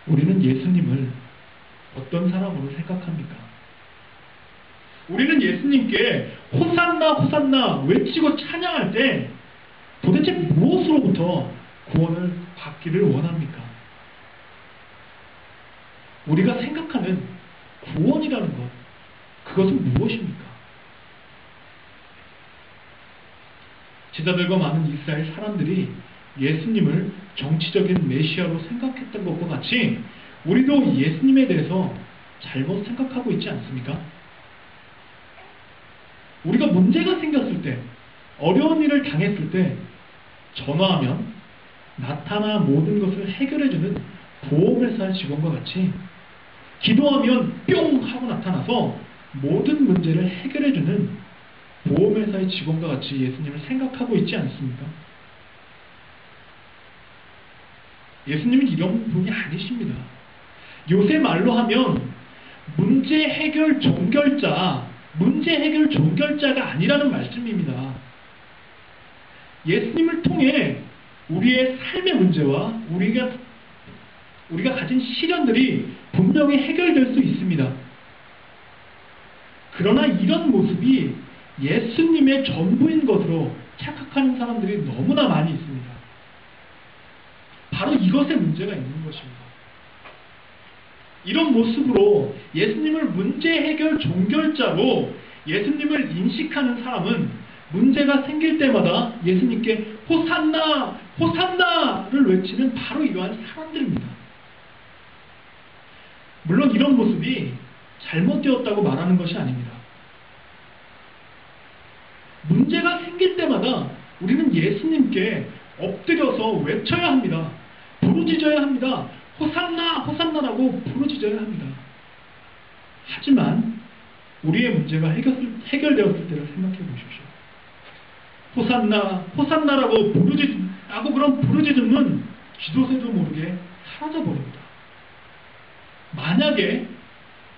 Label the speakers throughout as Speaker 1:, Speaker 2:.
Speaker 1: 우리는 예수님을 어떤 사람으로 생각합니까? 우리는 예수님께 호산나 호산나 외치고 찬양할 때 도대체 무엇으로부터 구원을 받기를 원합니까? 우리가 생각하는 구원이라는 것, 그것은 무엇입니까? 제자들과 많은 이스라엘 사람들이 예수님을 정치적인 메시아로 생각했던 것과 같이 우리도 예수님에 대해서 잘못 생각하고 있지 않습니까? 우리가 문제가 생겼을 때, 어려운 일을 당했을 때 전화하면 나타나 모든 것을 해결해주는 보험회사 직원과 같이 기도하면 뿅 하고 나타나서 모든 문제를 해결해주는 보험회사의 직원과 같이 예수님을 생각하고 있지 않습니까? 예수님은 이런 분이 아니십니다. 요새 말로 하면 문제 해결 종결자가 아니라는 말씀입니다. 예수님을 통해 우리의 삶의 문제와 우리가 가진 시련들이 분명히 해결될 수 있습니다. 그러나 이런 모습이 예수님의 전부인 것으로 착각하는 사람들이 너무나 많이 있습니다. 바로 이것에 문제가 있는 것입니다. 이런 모습으로 예수님을 문제 해결 종결자로 예수님을 인식하는 사람은 문제가 생길 때마다 예수님께 호산나 호산나를 외치는 바로 이러한 사람들입니다. 물론 이런 모습이 잘못되었다고 말하는 것이 아닙니다. 문제가 생길 때마다 우리는 예수님께 엎드려서 외쳐야 합니다. 부르짖어야 합니다. 호산나 호산나라고 부르짖어야 합니다. 하지만 우리의 문제가 해결되었을 때를 생각해 보십시오. 호산나 호산나라고 그런 부르짖음은 쥐도새도 모르게 사라져버립니다. 만약에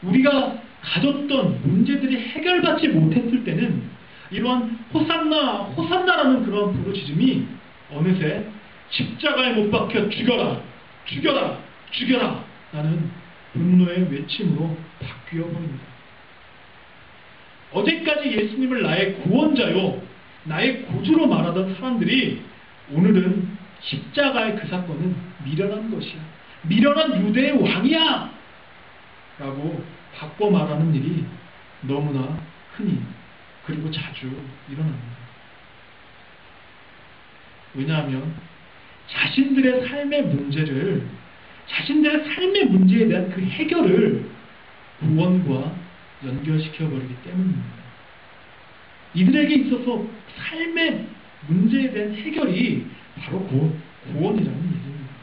Speaker 1: 우리가 가졌던 문제들이 해결받지 못했을 때는 이러한 호산나 호산나라는 그런 부르짖음이 어느새 십자가에 못 박혀 죽여라 죽여라 죽여라 라는 분노의 외침으로 바뀌어 버립니다. 어제까지 예수님을 나의 구원자요 나의 구주로 말하던 사람들이 오늘은 십자가의 그 사건은 미련한 것이야, 미련한 유대의 왕이야 라고 바꿔 말하는 일이 너무나 흔히 그리고 자주 일어납니다. 왜냐하면 자신들의 삶의 문제에 대한 그 해결을 구원과 연결시켜버리기 때문입니다. 이들에게 있어서 삶의 문제에 대한 해결이 바로 구원이라는 얘기입니다.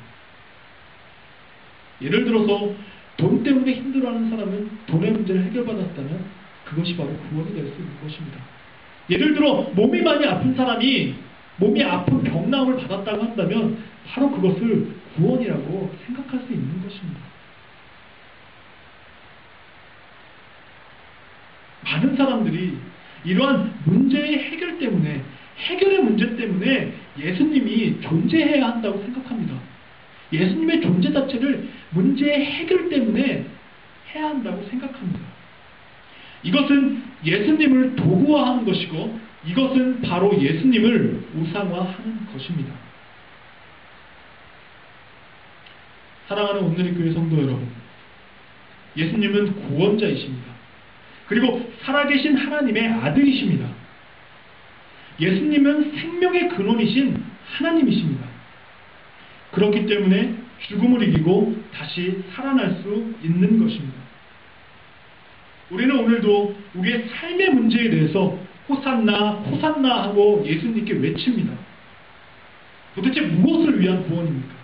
Speaker 1: 예를 들어서 돈 때문에 힘들어하는 사람은 돈의 문제를 해결받았다면 그것이 바로 구원이 될 수 있는 것입니다. 예를 들어 몸이 많이 아픈 사람이 몸이 아픈 병나음을 받았다고 한다면 바로 그것을 구원이라고 생각할 수 있는 것입니다. 많은 사람들이 이러한 문제의 해결의 문제 때문에 예수님이 존재해야 한다고 생각합니다. 예수님의 존재 자체를 문제의 해결 때문에 해야 한다고 생각합니다. 이것은 예수님을 도구화하는 것이고 이것은 바로 예수님을 우상화하는 것입니다. 사랑하는 오늘의 교회 성도 여러분, 예수님은 구원자이십니다. 그리고 살아계신 하나님의 아들이십니다. 예수님은 생명의 근원이신 하나님이십니다. 그렇기 때문에 죽음을 이기고 다시 살아날 수 있는 것입니다. 우리는 오늘도 우리의 삶의 문제에 대해서 호산나 호산나 하고 예수님께 외칩니다. 도대체 무엇을 위한 구원입니까?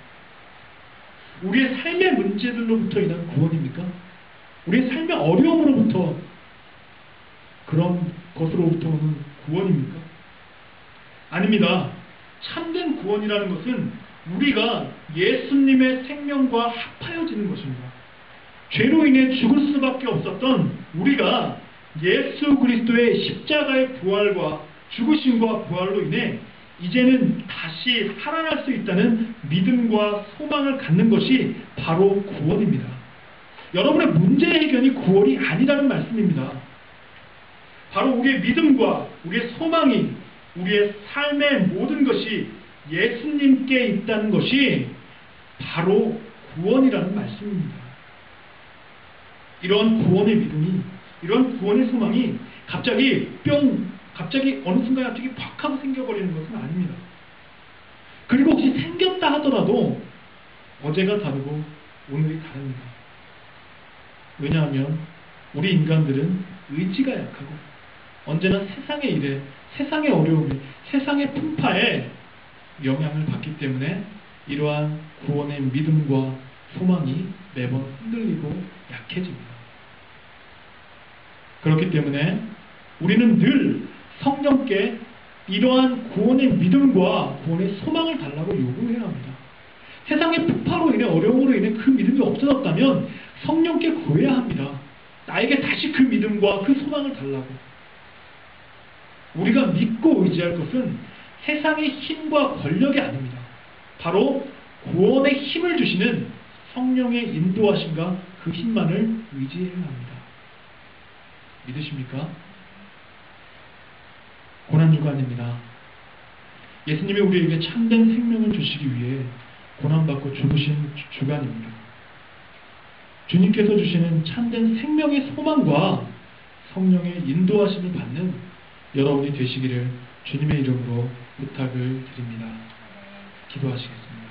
Speaker 1: 우리의 삶의 문제들로부터 인한 구원입니까? 우리의 삶의 어려움으로부터 그런 것으로부터 오는 구원입니까? 아닙니다. 참된 구원이라는 것은 우리가 예수님의 생명과 합하여지는 것입니다. 죄로 인해 죽을 수밖에 없었던 우리가 예수 그리스도의 십자가의 부활과 죽으심과 부활로 인해 이제는 다시 살아날 수 있다는 믿음과 소망을 갖는 것이 바로 구원입니다. 여러분의 문제 해결이 구원이 아니라는 말씀입니다. 바로 우리의 믿음과 우리의 소망이 우리의 삶의 모든 것이 예수님께 있다는 것이 바로 구원이라는 말씀입니다. 이런 구원의 믿음이, 이런 구원의 소망이 갑자기 어느 순간 갑자기 팍 하고 생겨버리는 것은 아닙니다. 그리고 혹시 생겼다 하더라도 어제가 다르고 오늘이 다릅니다. 왜냐하면 우리 인간들은 의지가 약하고 언제나 세상의 일에, 세상의 어려움에, 세상의 풍파에 영향을 받기 때문에 이러한 구원의 믿음과 소망이 매번 흔들리고 약해집니다. 그렇기 때문에 우리는 늘 성령께 이러한 구원의 믿음과 구원의 소망을 달라고 요구해야 합니다. 세상의 풍파로 인해, 어려움으로 인해 그 믿음이 없어졌다면 성령께 구해야 합니다. 나에게 다시 그 믿음과 그 소망을 달라고. 우리가 믿고 의지할 것은 세상의 힘과 권력이 아닙니다. 바로 구원의 힘을 주시는 성령의 인도하심과 그 힘만을 의지해야 합니다. 믿으십니까? 고난주간입니다. 예수님이 우리에게 참된 생명을 주시기 위해 고난받고 죽으신 주간입니다. 주님께서 주시는 참된 생명의 소망과 성령의 인도하심을 받는 여러분이 되시기를 주님의 이름으로 부탁을 드립니다. 기도하시겠습니다.